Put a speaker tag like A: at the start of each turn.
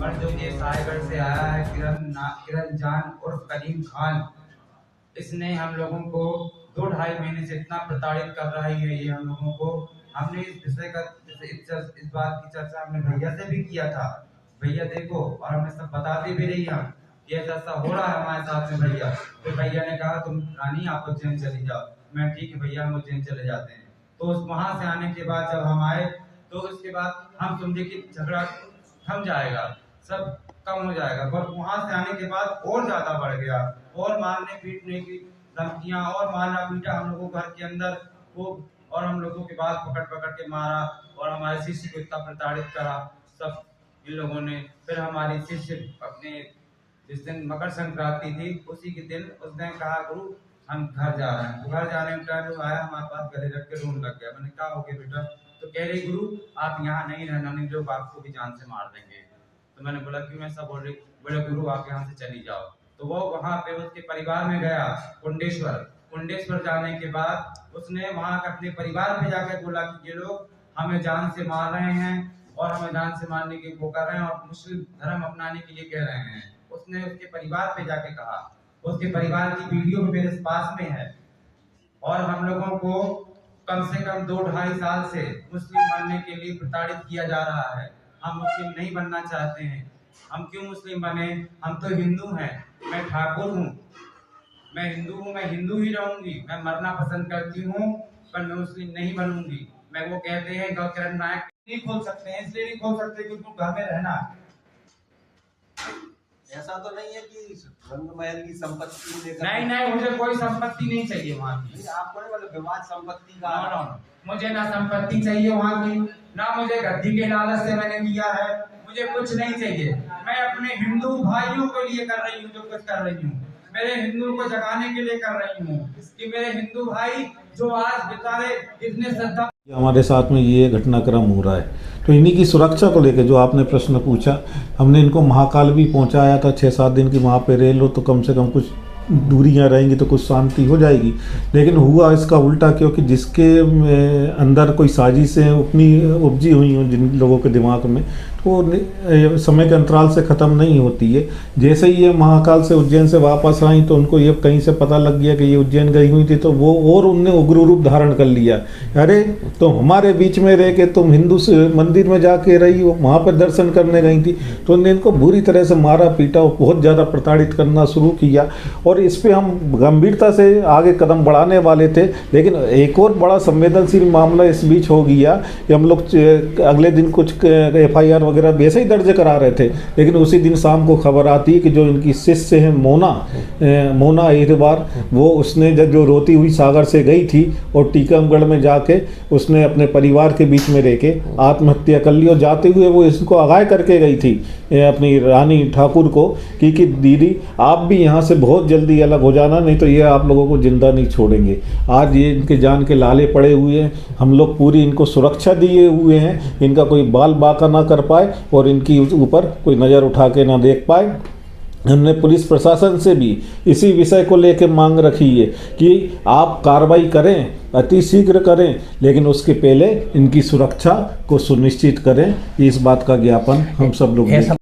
A: और जो ये साहेगढ़ से आया है किरण जान उर्फ कलीम खान, इसने हम लोगों को 2-2.5 महीने से इतना प्रताड़ित कर रहा है ये हम लोगों को। हमने इस विषय का इस बात की चर्चा हमने भैया से भी किया था, भैया देखो, और हमने सब बताते भी रही हम कि ऐसा हो रहा है हमारे साथ में भैया। तो भैया ने कहा तुम रानी आप उज्जैन चली जाओ। मैं ठीक है भैया हम उज्जैन चले जाते हैं। तो वहां से आने के बाद जब हम आए तो उसके बाद हम समझे कि झगड़ा थम जाएगा, सब कम हो जाएगा, पर वहां से आने के बाद और ज्यादा बढ़ गया, और मारने पीटने की धमकियां और मारना पीटा हम लोगों घर के अंदर खूब, और हम लोगों के बाल पकड़ पकड़ के मारा और हमारे शिष्य को इतना प्रताड़ित करा सब इन लोगों ने। फिर हमारी शिष्य अपने जिस दिन मकर संक्रांति थी उसी के दिन उसने कहा गुरु हम घर जा रहे हैं। तो घर जाने में टाइम आया हमारे पास गले रख के रोने लग गया। मैंने कहा हो गया बेटा? तो कह रही गुरु आप यहाँ नहीं रहना, नहीं लोग आपको भी जान से मार देंगे। तो मैंने बोला क्यों ऐसा बोल रही? बोले गुरु आप यहाँ से चली जाओ। तो वो वहाँ पे उसके परिवार में गया कुंडेश्वर जाने के बाद उसने वहाँ अपने परिवार में जाकर बोला कि ये लोग हमें जान से मार रहे हैं और हमें जान से मारने की वो कर रहे हैं और मुस्लिम धर्म अपनाने के लिए कह रहे हैं। उसने उसके परिवार पे जाके कहा, उसके परिवार की वीडियो भी मेरे पास में है। और हम लोगों को कम से कम 2-2.5 साल से मुस्लिम बनने के लिए प्रताड़ित किया जा रहा है। हम मुस्लिम नहीं बनना चाहते हैं। हम क्यों मुस्लिम बने? हम तो हिंदू हैं, मैं ठाकुर हूँ, मैं हिंदू ही रहूंगी। मैं मरना पसंद करती हूँ पर मैं मुस्लिम नहीं बनूंगी। मैं वो कहते हैं गौचरण नायक नहीं खोल सकते हैं, इसलिए नहीं खोल सकते क्योंकि घर में रहना।
B: ऐसा तो नहीं है कि रंगमहल की संपत्ति लेकर?
A: नहीं मुझे कोई संपत्ति नहीं चाहिए वहाँ की।
B: आपको नहीं मतलब विवाद संपत्ति का?
A: नो, मुझे ना संपत्ति चाहिए वहाँ की, ना मुझे गद्दी के लालच से मैंने लिया है, मुझे कुछ नहीं चाहिए। मैं अपने हिंदू भाइयों के लिए कर रही हूँ जो कुछ कर रही हूँ, मेरे हिंदू को जगाने के लिए कर रही हूँ कि मेरे हिंदू भाई जो आज बेचारे इतने श्रद्धा।
C: हमारे साथ में ये घटनाक्रम हो रहा है तो इन्हीं की सुरक्षा को लेकर जो आपने प्रश्न पूछा, हमने इनको महाकाल भी पहुंचाया था 6-7 दिन की वहाँ पे रेल हो तो कम से कम कुछ दूरियां रहेंगी तो कुछ शांति हो जाएगी। लेकिन हुआ इसका उल्टा, क्योंकि जिसके अंदर कोई साजिशें अपनी उपजी हुई हों जिन लोगों के दिमाग में, तो समय के अंतराल से ख़त्म नहीं होती है। जैसे ही ये महाकाल से उज्जैन से वापस आई तो उनको ये कहीं से पता लग गया कि ये उज्जैन गई हुई थी, तो वो और उनने उग्र रूप धारण कर लिया। अरे तो हमारे बीच में रह के तुम हिंदू मंदिर में जाके रही हो, वहाँ पर दर्शन करने गई थी, तो उन्होंने इनको बुरी तरह से मारा पीटा और बहुत ज़्यादा प्रताड़ित करना शुरू किया। और इस पे हम गंभीरता से आगे कदम बढ़ाने वाले थे, लेकिन एक और बड़ा संवेदनशील मामला इस बीच हो गया कि हम लोग अगले दिन कुछ FIR वगैरह वैसे ही दर्ज करा रहे थे, लेकिन उसी दिन शाम को खबर आती है कि जो इनकी शिष्य है मोना अहिरवार, वो उसने जो रोती हुई सागर से गई थी और टीकमगढ़ में जाके उसने अपने परिवार के बीच में रह के आत्महत्या कर ली। और जाते हुए वो इसको आगाह करके गई थी अपनी रानी ठाकुर को कि दीदी आप भी यहाँ से बहुत जल्दी अलग हो जाना, नहीं तो ये आप लोगों को जिंदा नहीं छोड़ेंगे। आज ये इनके जान के लाले पड़े हुए हैं, हम लोग पूरी इनको सुरक्षा दिए हुए हैं, इनका कोई बाल बाका ना कर पाए और इनकी ऊपर कोई नज़र उठा के ना देख पाए। हमने पुलिस प्रशासन से भी इसी विषय को लेकर मांग रखी है कि आप कार्रवाई करें, अति शीघ्र करें, लेकिन उसके पहले इनकी सुरक्षा को सुनिश्चित करें। इस बात का ज्ञापन हम सब लोग